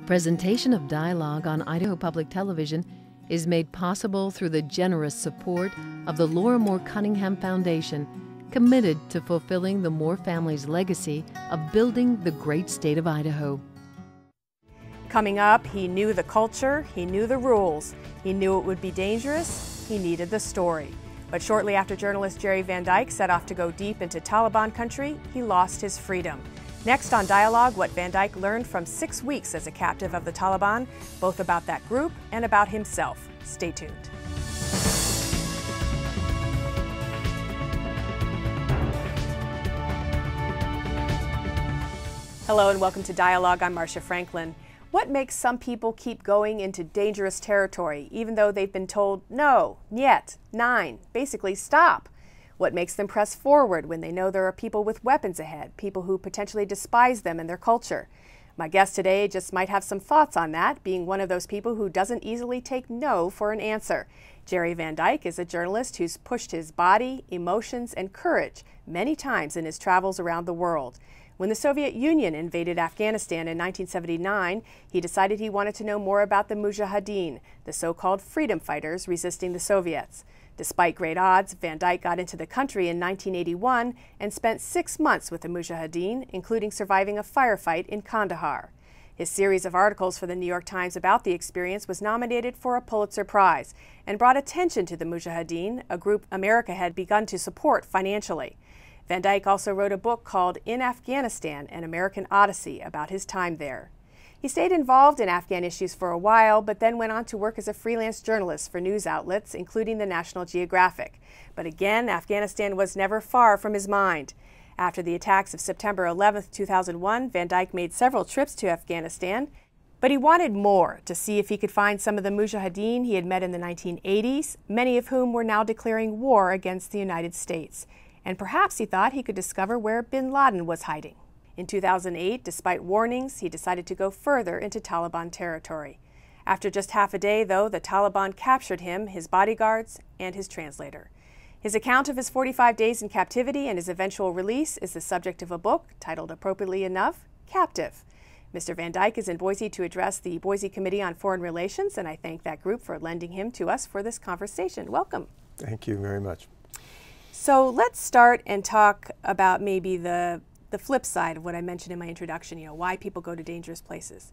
Presentation of dialogue on Idaho Public Television is made possible through the generous support of the Laura Moore Cunningham Foundation, committed to fulfilling the Moore family's legacy of building the great state of Idaho. Coming up, he knew the culture, he knew the rules, he knew it would be dangerous, he needed the story. But shortly after journalist Jerry Van Dyke set off to go deep into Taliban country, he lost his freedom. Next on Dialogue, what Van Dyke learned from 6 weeks as a captive of the Taliban, both about that group and about himself. Stay tuned. Hello and welcome to Dialogue. I'm Marcia Franklin. What makes some people keep going into dangerous territory, even though they've been told no, niet, nein, basically stop? What makes them press forward when they know there are people with weapons ahead, people who potentially despise them and their culture? My guest today just might have some thoughts on that, being one of those people who doesn't easily take no for an answer. Jerry Van Dyke is a journalist who's pushed his body, emotions, and courage many times in his travels around the world. When the Soviet Union invaded Afghanistan in 1979, he decided he wanted to know more about the Mujahideen, the so-called freedom fighters resisting the Soviets. Despite great odds, Van Dyke got into the country in 1981 and spent 6 months with the Mujahideen, including surviving a firefight in Kandahar. His series of articles for the New York Times about the experience was nominated for a Pulitzer Prize and brought attention to the Mujahideen, a group America had begun to support financially. Van Dyke also wrote a book called In Afghanistan, An American Odyssey, about his time there. He stayed involved in Afghan issues for a while, but then went on to work as a freelance journalist for news outlets, including the National Geographic. But again, Afghanistan was never far from his mind. After the attacks of September 11, 2001, Van Dyke made several trips to Afghanistan, but he wanted more, to see if he could find some of the Mujahideen he had met in the 1980s, many of whom were now declaring war against the United States. And perhaps he thought he could discover where bin Laden was hiding. In 2008, despite warnings, he decided to go further into Taliban territory. After just half a day, though, the Taliban captured him, his bodyguards, and his translator. His account of his 45 days in captivity and his eventual release is the subject of a book titled, appropriately enough, Captive. Mr. Van Dyke is in Boise to address the Boise Committee on Foreign Relations, and I thank that group for lending him to us for this conversation. Welcome. Thank you very much. So let's start and talk about maybe the flip side of what I mentioned in my introduction, why people go to dangerous places.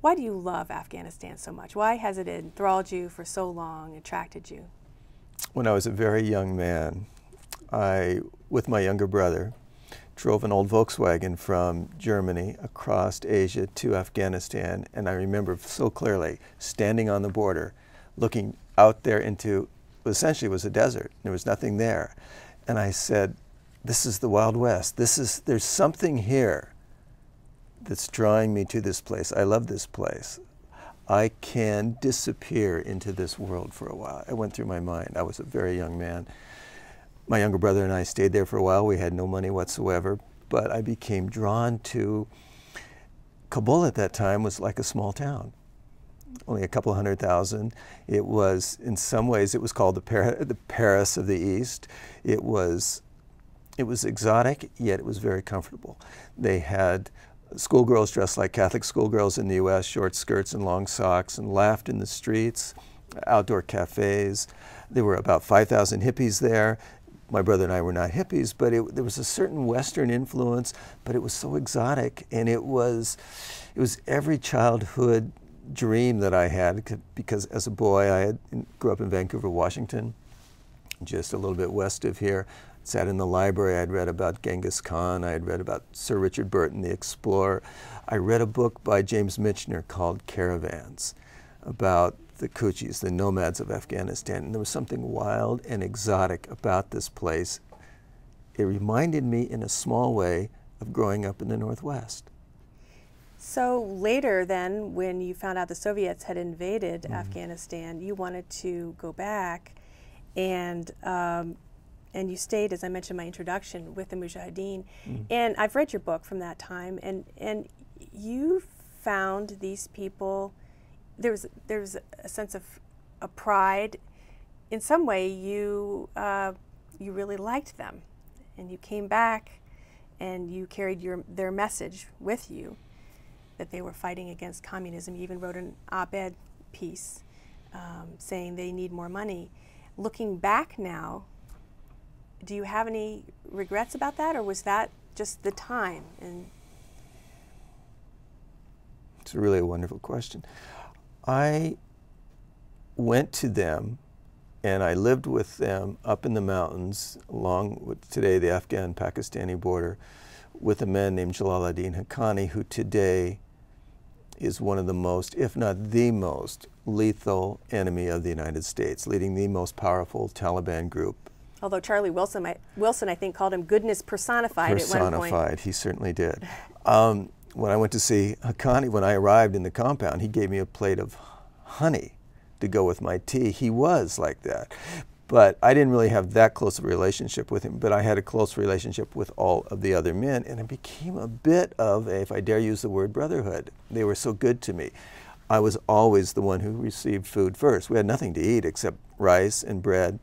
Why do you love Afghanistan so much? Why has it enthralled you for so long, attracted you? When I was a very young man, I, with my younger brother, drove an old Volkswagen from Germany across Asia to Afghanistan, and I remember so clearly standing on the border, looking out there into essentially was a desert. There was nothing there. And I said, this is the Wild West. There's something here that's drawing me to this place. I love this place. I can disappear into this world for a while. It went through my mind. I was a very young man. My younger brother and I stayed there for a while. We had no money whatsoever, but I became drawn to Kabul at that time was like a small town. Only a couple 100,000. It was, in some ways, it was called the Paris of the East. It was exotic, yet it was very comfortable. They had schoolgirls dressed like Catholic schoolgirls in the U.S., short skirts and long socks, and laughed in the streets, outdoor cafes. There were about 5,000 hippies there. My brother and I were not hippies, but there was a certain Western influence, but it was so exotic, and it was every childhood dream that I had, because as a boy I grew up in Vancouver, Washington, just a little bit west of here. Sat in the library. I'd read about Genghis Khan. I had read about Sir Richard Burton, the explorer. I read a book by James Michener called Caravans, about the Kutchis, the nomads of Afghanistan. And there was something wild and exotic about this place. It reminded me in a small way of growing up in the Northwest. So later then, when you found out the Soviets had invaded Afghanistan, you wanted to go back, and you stayed, as I mentioned in my introduction, with the Mujahideen. And I've read your book from that time, and you found these people, there's a sense of a pride. In some way, you really liked them, and you came back, and you carried their message with you. that they were fighting against communism. You even wrote an op-ed piece saying they need more money. Looking back now, do you have any regrets about that, or was that just the time? And it's really a wonderful question. I went to them and I lived with them up in the mountains along with today the Afghan-Pakistani border with a man named Jalaluddin Haqqani, who today is one of the most, if not the most, lethal enemy of the United States, leading the most powerful Taliban group. Although Charlie Wilson, I think, called him goodness personified at one point. Personified, he certainly did. When I went to see Haqqani, when I arrived in the compound, he gave me a plate of honey to go with my tea. He was like that. But I didn't really have that close of a relationship with him, but I had a close relationship with all of the other men, and it became a bit of a, if I dare use the word, brotherhood. They were so good to me. I was always the one who received food first. We had nothing to eat except rice and bread,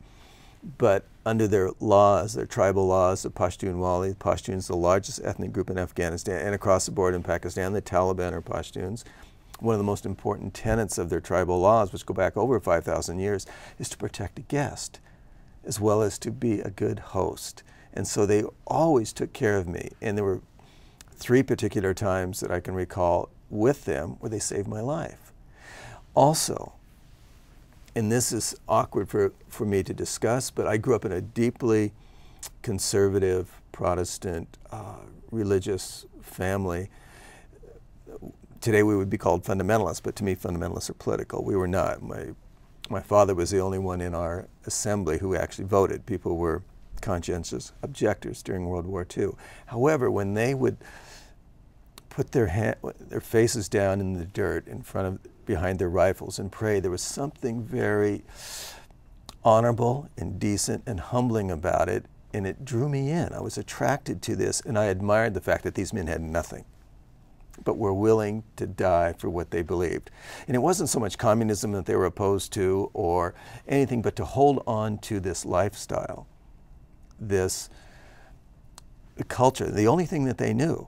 but under their laws, their tribal laws, the Pashtunwali, the Pashtuns, the largest ethnic group in Afghanistan and across the board in Pakistan, the Taliban are Pashtuns. One of the most important tenets of their tribal laws, which go back over 5,000 years, is to protect a guest, as well as to be a good host. And so they always took care of me. And there were 3 particular times that I can recall with them where they saved my life. Also, and this is awkward for me to discuss, but I grew up in a deeply conservative, Protestant, religious family. Today we would be called fundamentalists, but to me fundamentalists are political. We were not. My father was the only one in our assembly who actually voted. People were conscientious objectors during World War II. However, when they would put their faces down in the dirt behind their rifles and pray, there was something very honorable and decent and humbling about it, and it drew me in. I was attracted to this, and I admired the fact that these men had nothing, but were willing to die for what they believed. And it wasn't so much communism that they were opposed to or anything, but to hold on to this lifestyle, this culture, the only thing that they knew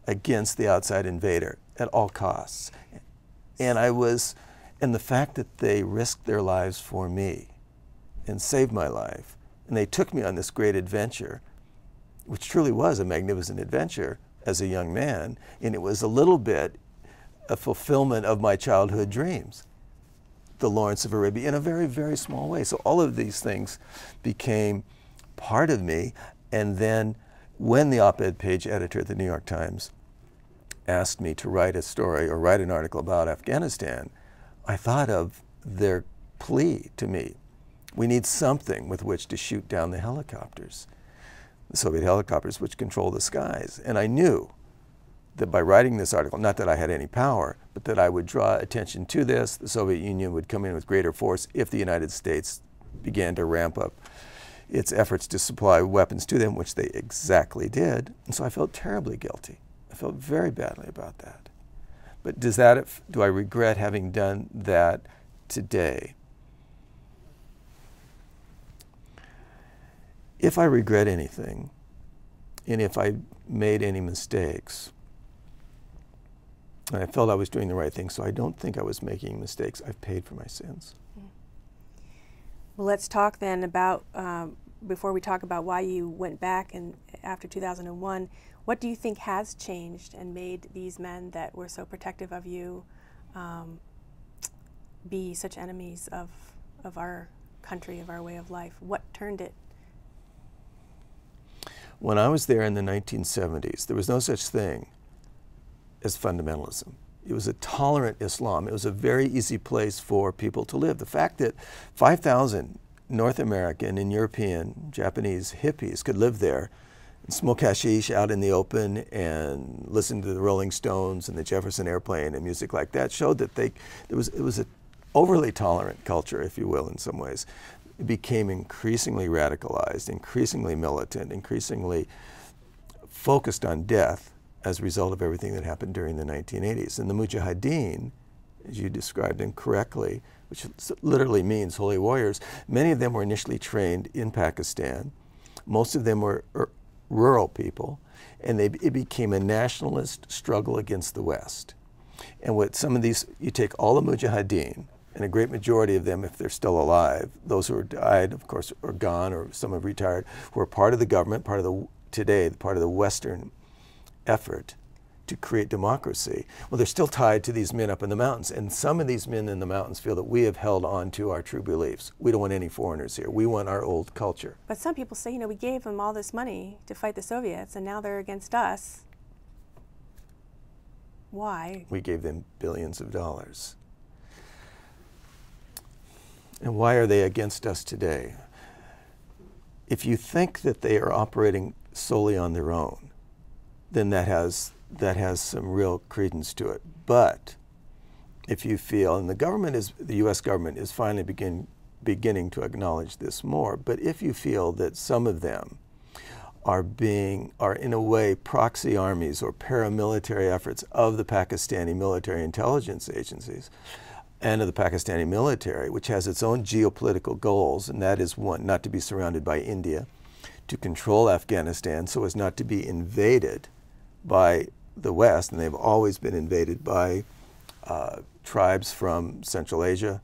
against the outside invader at all costs. And the fact that they risked their lives for me and saved my life, and they took me on this great adventure, which truly was a magnificent adventure as a young man, and it was a little bit a fulfillment of my childhood dreams, the Lawrence of Arabia, in a very, very small way. So all of these things became part of me, and then when the op-ed page editor at the New York Times asked me to write a story or write an article about Afghanistan, I thought of their plea to me. We need something with which to shoot down the helicopters, the Soviet helicopters which control the skies. And I knew that by writing this article, not that I had any power, but that I would draw attention to this. The Soviet Union would come in with greater force if the United States began to ramp up its efforts to supply weapons to them, which they exactly did. And so I felt terribly guilty. I felt very badly about that. But do I regret having done that today? If I regret anything, and if I made any mistakes, and I felt I was doing the right thing, so I don't think I was making mistakes, I've paid for my sins. Well, let's talk then about, before we talk about why you went back and after 2001, what do you think has changed and made these men that were so protective of you be such enemies of our country, of our way of life? What turned it? When I was there in the 1970s, there was no such thing as fundamentalism. It was a tolerant Islam. It was a very easy place for people to live. The fact that 5,000 North American and European, Japanese hippies could live there and smoke hashish out in the open and listen to the Rolling Stones and the Jefferson Airplane and music like that showed that it was an overly tolerant culture, if you will, in some ways. It became increasingly radicalized, increasingly militant, increasingly focused on death as a result of everything that happened during the 1980s. And the Mujahideen, as you described them correctly, which literally means holy warriors, many of them were initially trained in Pakistan. Most of them were rural people. And it became a nationalist struggle against the West. And what some of these, you take all the Mujahideen, and a great majority of them, if they're still alive, those who died, of course, are gone, or some have retired, who are part of the government, part of the Western effort to create democracy. Well, they're still tied to these men up in the mountains, and some of these men in the mountains feel that we have held on to our true beliefs. We don't want any foreigners here. We want our old culture. But some people say, you know, we gave them all this money to fight the Soviets, and now they're against us. Why? We gave them billions of dollars. And why are they against us today? If you think that they are operating solely on their own, then that has some real credence to it. But if you feel, and the U.S. government is finally beginning to acknowledge this more, but if you feel that some of them are in a way proxy armies or paramilitary efforts of the Pakistani military intelligence agencies and of the Pakistani military, which has its own geopolitical goals, and that is one, not to be surrounded by India, to control Afghanistan so as not to be invaded by the West, and they've always been invaded by tribes from Central Asia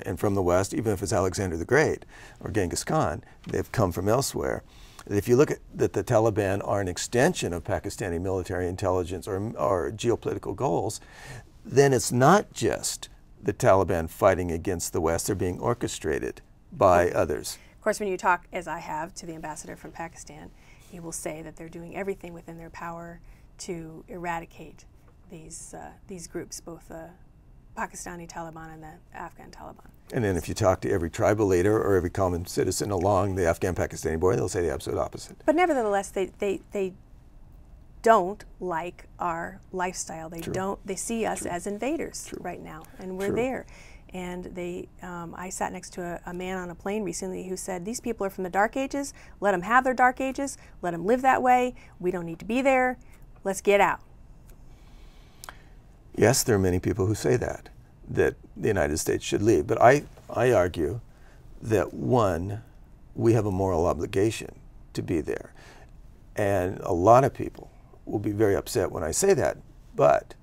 and from the West, even if it's Alexander the Great or Genghis Khan, they've come from elsewhere. If you look at that the Taliban are an extension of Pakistani military intelligence or geopolitical goals, then it's not just the Taliban fighting against the West, they're being orchestrated by others. Of course, when you talk, as I have, to the ambassador from Pakistan, he will say that they're doing everything within their power to eradicate these groups, both the Pakistani Taliban and the Afghan Taliban. And then if you talk to every tribal leader or every common citizen along the Afghan-Pakistani border, they'll say the absolute opposite. But nevertheless, they don't like our lifestyle. They don't. They see us as invaders right now, and we're there. And I sat next to a man on a plane recently who said, these people are from the Dark Ages. Let them have their Dark Ages. Let them live that way. We don't need to be there. Let's get out. Yes, there are many people who say that the United States should leave. But I argue that, one, we have a moral obligation to be there. And a lot of people will be very upset when I say that. But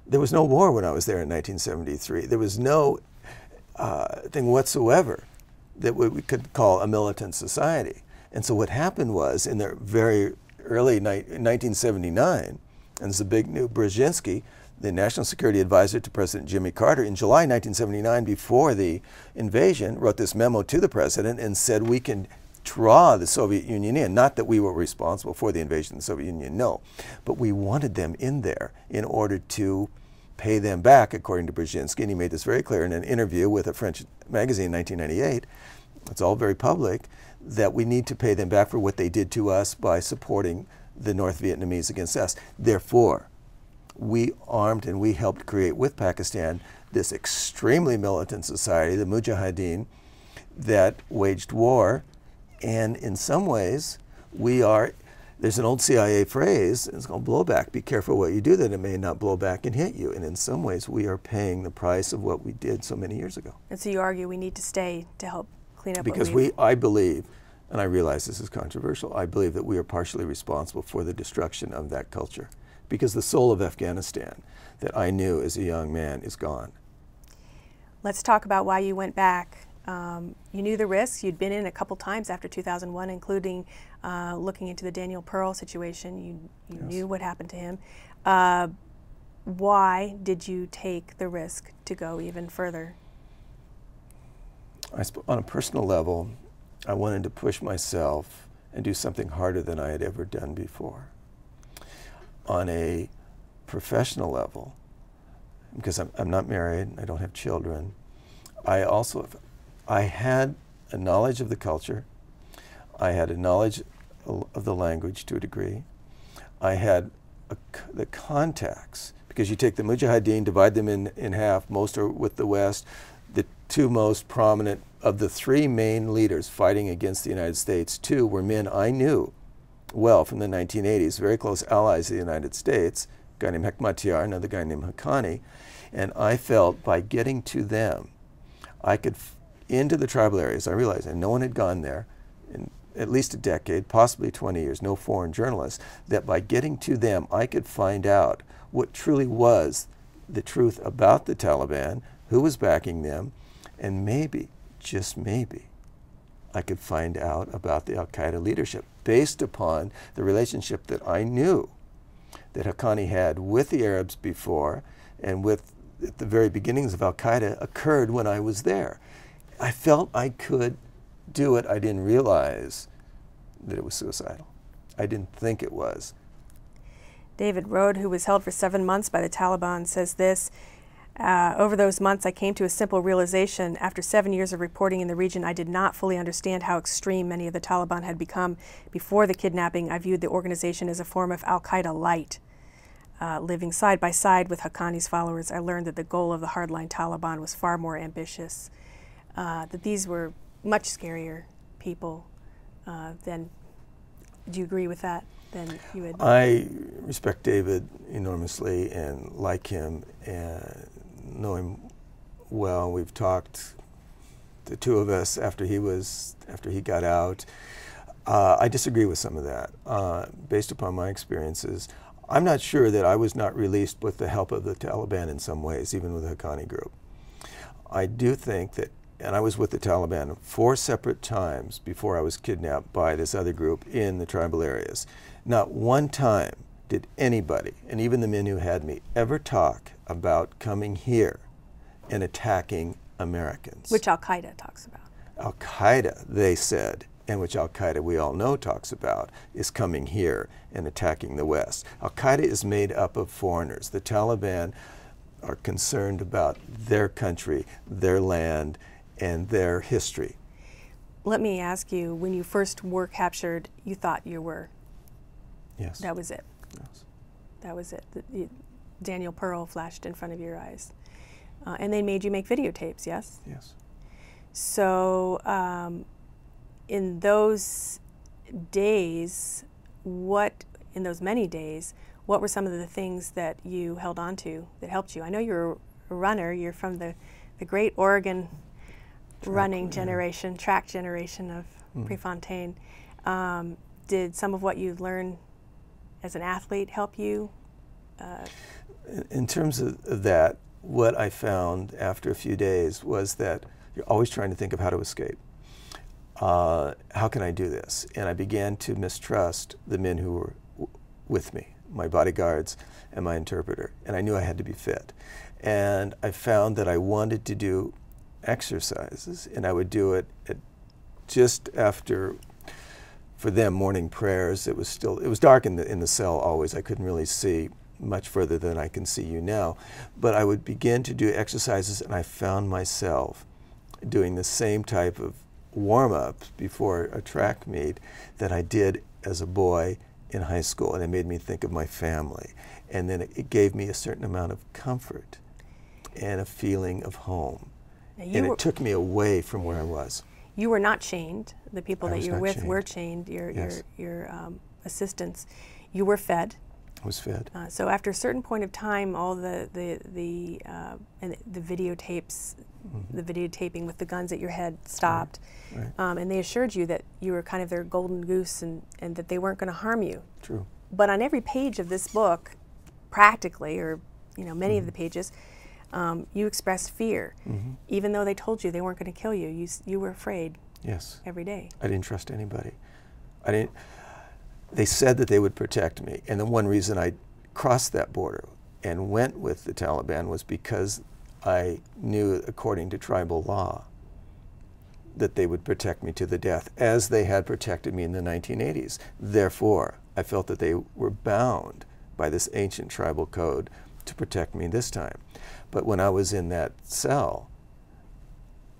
there was no war when I was there in 1973. There was no thing whatsoever that we could call a militant society. And so what happened was, in the very early 1979, and Zbigniew Brzezinski, the National Security Advisor to President Jimmy Carter, in July 1979, before the invasion, wrote this memo to the president and said, we can draw the Soviet Union in. Not that we were responsible for the invasion of the Soviet Union, no. But we wanted them in there in order to pay them back, according to Brzezinski. And he made this very clear in an interview with a French magazine in 1998. It's all very public, that we need to pay them back for what they did to us by supporting the North Vietnamese against us. Therefore, we armed and we helped create with Pakistan this extremely militant society, the Mujahideen, that waged war. And in some ways, there's an old CIA phrase, it's called blowback. Be careful what you do, that it may not blow back and hit you. And in some ways, we are paying the price of what we did so many years ago. And so you argue we need to stay to help clean up because I believe, and I realize this is controversial, I believe that we are partially responsible for the destruction of that culture. Because the soul of Afghanistan that I knew as a young man is gone. Let's talk about why you went back. You knew the risks. You'd been in a couple times after 2001, including looking into the Daniel Pearl situation. You yes. knew what happened to him. Why did you take the risk to go even further? On a personal level, I wanted to push myself and do something harder than I had ever done before. On a professional level, because I'm not married, I don't have children, I had a knowledge of the culture, I had a knowledge of the language to a degree, I had the contacts, because you take the Mujahideen, divide them in half, most are with the West, the two most prominent of the three main leaders fighting against the United States, two were men I knew well from the 1980s, very close allies of the United States, a guy named Hekmatyar, another guy named Haqqani, and I felt by getting to them, I could, into the tribal areas, I realized, and no one had gone there, and at least a decade, possibly 20 years, no foreign journalists, that by getting to them, I could find out what truly was the truth about the Taliban, who was backing them, and maybe, just maybe, I could find out about the al-Qaeda leadership based upon the relationship that I knew that Haqqani had with the Arabs before and with at the very beginnings of al-Qaeda occurred when I was there. I felt I could do it. I didn't realize that it was suicidal. I didn't think it was. David Rode, who was held for 7 months by the Taliban, says this: over those months, I came to a simple realization. After 7 years of reporting in the region, I did not fully understand how extreme many of the Taliban had become. Before the kidnapping, I viewed the organization as a form of al-Qaeda light. Living side by side with Haqqani's followers, I learned that the goal of the hardline Taliban was far more ambitious, that these were much scarier people than, do you agree with that, than you had? I respect David enormously and like him and know him well. We've talked, the two of us, after he got out. I disagree with some of that. Based upon my experiences, I'm not sure that I was not released with the help of the Taliban in some ways, even with the Haqqani group. I do think that, and I was with the Taliban 4 separate times before I was kidnapped by this other group in the tribal areas. Not one time did anybody, and even the men who had me, ever talk about coming here and attacking Americans. Which al-Qaeda talks about. Al-Qaeda, they said, and which al-Qaeda we all know talks about, is coming here and attacking the West. Al-Qaeda is made up of foreigners. The Taliban are concerned about their country, their land, and their history. Let me ask you, when you first were captured, you thought you were? Yes. That was it? Yes. That was it? Daniel Pearl flashed in front of your eyes. And they made you make videotapes, yes? Yes. So in those days, in those many days, what were some of the things that you held on to that helped you? I know you're a runner. You're from the great Oregon running generation, track generation of Prefontaine. Did some of what you learned as an athlete help you? In terms of that, what I found after a few days was that you're always trying to think of how to escape. How can I do this? And I began to mistrust the men who were with me, my bodyguards and my interpreter, and I knew I had to be fit. And I found that I wanted to do exercises, and I would do it just after, for them, morning prayers. It was dark in the cell always. I couldn't really see much further than I can see you now. But I would begin to do exercises, and I found myself doing the same type of warm-ups before a track meet that I did as a boy in high school, and it made me think of my family. And then it gave me a certain amount of comfort and a feeling of home. And it took me away from where I was. You were not chained. The people that you were with were chained, Yes. your assistants. You were fed. I was fed. So after a certain point of time, all the videotapes, the videotaping with the guns at your head stopped. Right. And they assured you that you were kind of their golden goose and that they weren't going to harm you. True. But on every page of this book, practically, or many of the pages, you expressed fear. Even though they told you they weren't going to kill you, you were afraid. Yes. Every day. I didn't trust anybody. They said that they would protect me, and the one reason I crossed that border and went with the Taliban was because I knew, according to tribal law, that they would protect me to the death, as they had protected me in the 1980s. Therefore, I felt that they were bound by this ancient tribal code to protect me this time. But when I was in that cell,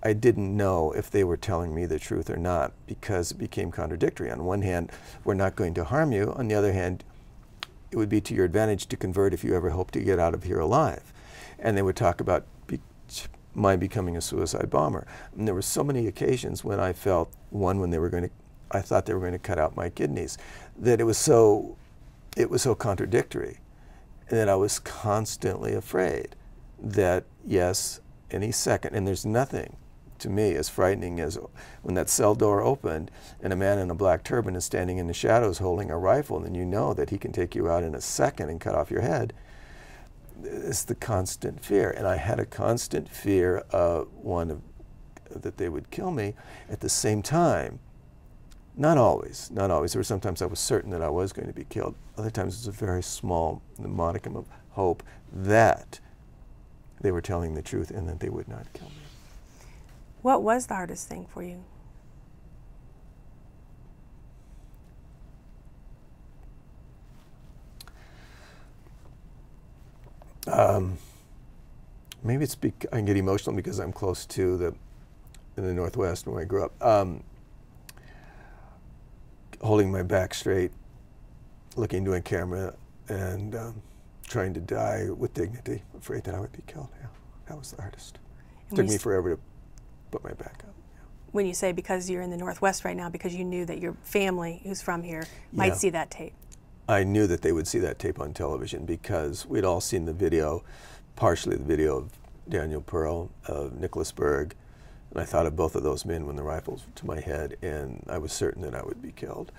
I didn't know if they were telling me the truth or not, because it became contradictory. On one hand, we're not going to harm you. On the other hand, it would be to your advantage to convert if you ever hope to get out of here alive. And they would talk about my becoming a suicide bomber. And there were so many occasions when I felt, one, when I thought they were going to cut out my kidneys, that it was so contradictory, and that I was constantly afraid that, yes, any second, and there's nothing to me as frightening as when that cell door opened and a man in a black turban is standing in the shadows holding a rifle, and then you know that he can take you out in a second and cut off your head. It's the constant fear. And I had a constant fear of that they would kill me. At the same time, not always. There were sometimes I was certain that I was going to be killed. Other times it was a very small modicum of hope that they were telling the truth and that they would not kill me. What was the hardest thing for you? Maybe I can get emotional because I'm close to in the Northwest where I grew up. Holding my back straight, looking into a camera, and trying to die with dignity, afraid that I would be killed. Yeah, that was the hardest. It took me forever to put my back up. Yeah. When you say because you're in the Northwest right now, because you knew that your family who's from here might see that tape. I knew that they would see that tape on television because we'd all seen the video, partially the video of Daniel Pearl, of Nicholas Berg, and I thought of both of those men when the rifles were to my head, and I was certain that I would be killed.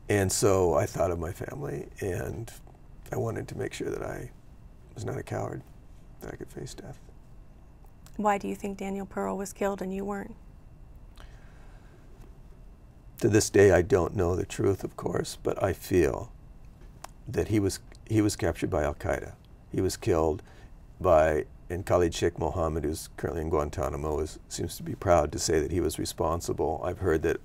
And so I thought of my family, and I wanted to make sure that I was not a coward, that I could face death. Why do you think Daniel Pearl was killed and you weren't? To this day, I don't know the truth, of course, but I feel that he was captured by Al-Qaeda. He was killed by, and Khalid Sheikh Mohammed, who's currently in Guantanamo, seems to be proud to say that he was responsible. I've heard that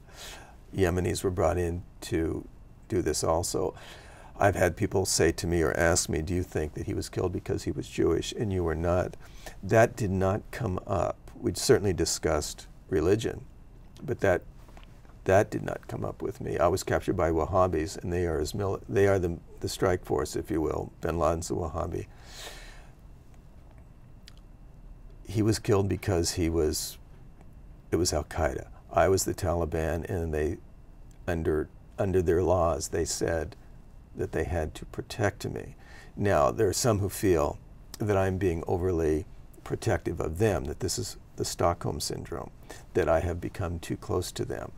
Yemenis were brought in to do this also. I've had people say to me or ask me, do you think that he was killed because he was Jewish and you were not? That did not come up. We'd certainly discussed religion, but that did not come up with me. I was captured by Wahhabis, and they are the strike force, if you will. Bin Laden's a Wahhabi. He was killed because it was Al-Qaeda. I was the Taliban, and they, under their laws, they said that they had to protect me. Now, there are some who feel that I'm being overly protective of them, that this is the Stockholm Syndrome, that I have become too close to them.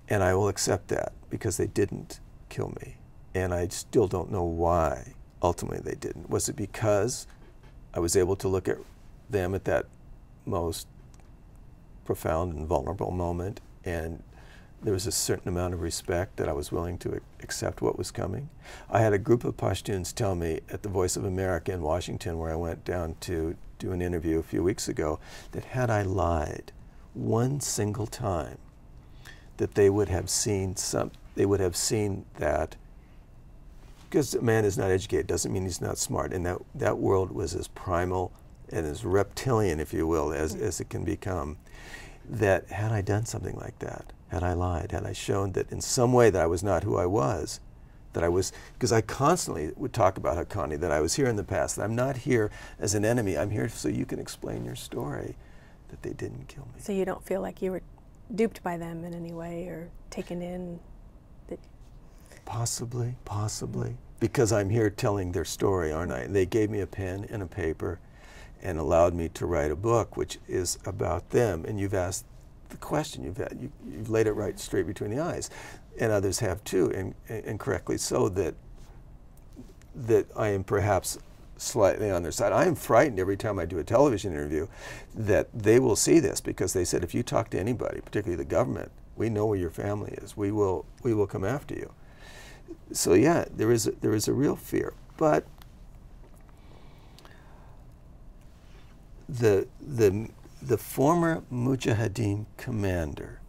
And I will accept that because they didn't kill me. And I still don't know why ultimately they didn't. Was it because I was able to look at them at that most profound and vulnerable moment, and there was a certain amount of respect that I was willing to accept what was coming? I had a group of Pashtuns tell me at the Voice of America in Washington, where I went down to do an interview a few weeks ago, that had I lied one single time, that they would have seen that, because a man is not educated doesn't mean he's not smart, and that world was as primal and as reptilian, if you will, as it can become, that had I done something like that, had I lied, had I shown that in some way that I was not who I was, because I constantly would talk about Haqqani, that I was here in the past, that I'm not here as an enemy, I'm here so you can explain your story, that they didn't kill me. So you don't feel like you were duped by them in any way or taken in? Possibly, because I'm here telling their story, aren't I? They gave me a pen and a paper and allowed me to write a book which is about them, and you've asked the question, you've laid it right straight between the eyes, and others have too, and correctly so, that I am perhaps slightly on their side. I am frightened every time I do a television interview that they will see this, because they said if you talk to anybody, particularly the government, we know where your family is. We will come after you. So yeah, there is a real fear. But the former Mujahideen commander,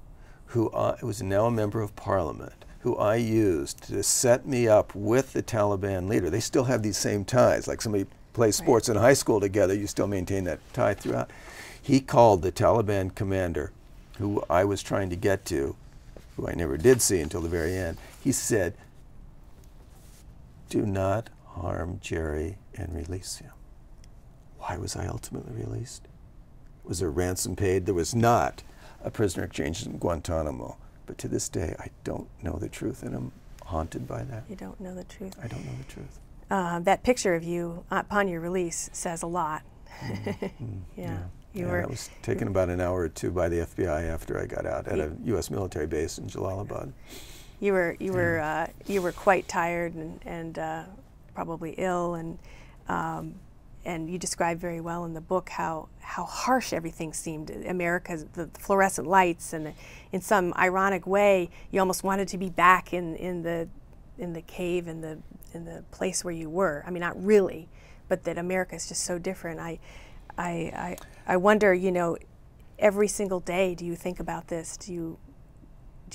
who was now a member of parliament, who I used to set me up with the Taliban leader. They still have these same ties. Like somebody plays sports in high school together, you still maintain that tie throughout. He called the Taliban commander, who I was trying to get to, who I never did see until the very end. He said, do not harm Jerry and release him. Why was I ultimately released? Was there ransom paid? There was not a prisoner exchange in Guantanamo. But to this day, I don't know the truth, and I'm haunted by that. You don't know the truth? I don't know the truth. That picture of you upon your release says a lot. Yeah. I was taken about an hour or two by the FBI after I got out at a U.S. military base in Jalalabad. You were quite tired and probably ill, and you describe very well in the book how harsh everything seemed. America's the fluorescent lights, and in some ironic way, you almost wanted to be back in the cave, in the place where you were. I mean, not really, but that America is just so different. I wonder, you know, every single day, do you think about this? Do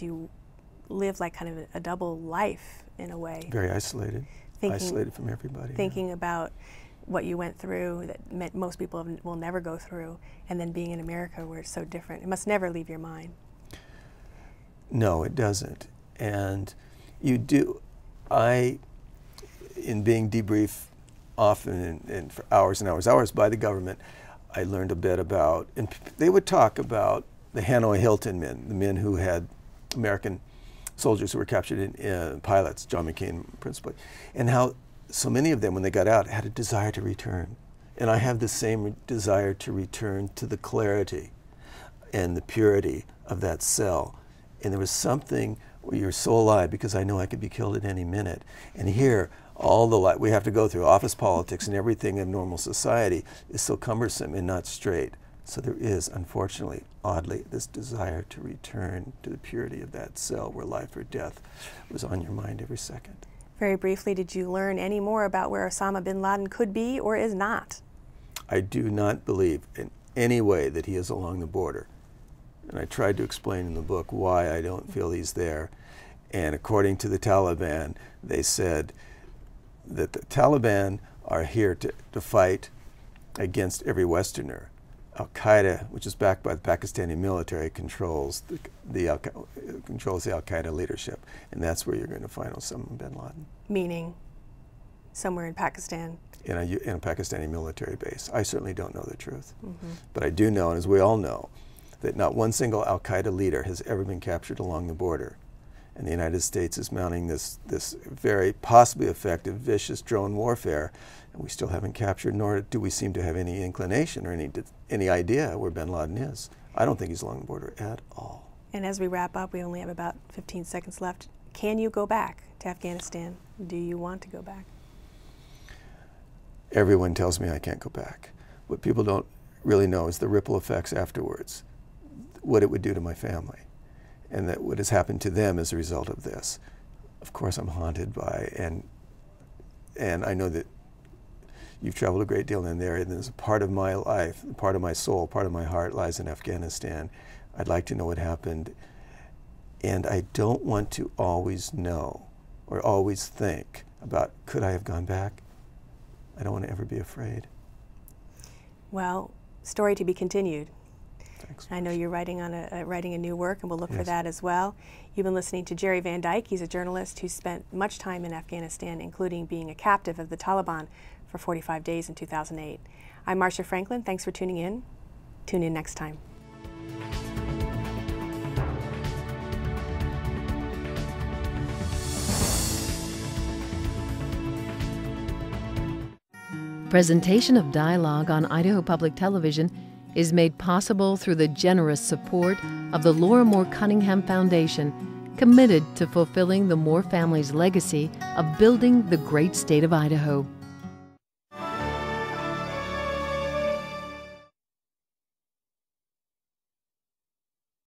you live like kind of a double life in a way? Very isolated, isolated from everybody. Thinking about what you went through that most people will never go through, and then being in America where it's so different. It must never leave your mind. No, it doesn't. And you do, in being debriefed often and for hours and hours by the government, I learned a bit about, and they would talk about the Hanoi Hilton men, the men who had American soldiers who were captured in pilots, John McCain principally, and how so many of them, when they got out, had a desire to return. And I have the same desire to return to the clarity and the purity of that cell. And there was something where you're so alive because I know I could be killed at any minute. And here, all the life we have to go through, office politics and everything in normal society is so cumbersome and not straight. So there is, unfortunately, oddly, this desire to return to the purity of that cell where life or death was on your mind every second. Very briefly, did you learn any more about where Osama bin Laden could be or is not? I do not believe in any way that he is along the border. And I tried to explain in the book why I don't feel he's there. And according to the Taliban, they said that the Taliban are here to fight against every Westerner. Al-Qaeda, which is backed by the Pakistani military, controls the Al-Qaeda leadership. And that's where you're going to find Osama bin Laden. Meaning somewhere in Pakistan? In a Pakistani military base. I certainly don't know the truth. Mm-hmm. But I do know, and as we all know, that not one single Al-Qaeda leader has ever been captured along the border. And the United States is mounting this very possibly effective, vicious drone warfare, and we still haven't captured, nor do we seem to have any inclination or any idea where bin Laden is. I don't think he's along the border at all. And as we wrap up, we only have about 15 seconds left. Can you go back to Afghanistan? Do you want to go back? Everyone tells me I can't go back. What people don't really know is the ripple effects afterwards, what it would do to my family, and that what has happened to them as a result of this. Of course, I'm haunted by, and I know that you've traveled a great deal in there, and there's a part of my life, part of my soul, part of my heart lies in Afghanistan. I'd like to know what happened, and I don't want to always know or always think about, could I have gone back? I don't want to ever be afraid. Well, story to be continued. Thanks. I know you're writing a new work, and we'll look Yes. for that as well. You've been listening to Jerry Van Dyke. He's a journalist who spent much time in Afghanistan, including being a captive of the Taliban for 45 days in 2008. I'm Marcia Franklin. Thanks for tuning in. Tune in next time. Presentation of Dialogue on Idaho Public Television is made possible through the generous support of the Laura Moore Cunningham Foundation, committed to fulfilling the Moore family's legacy of building the great state of Idaho.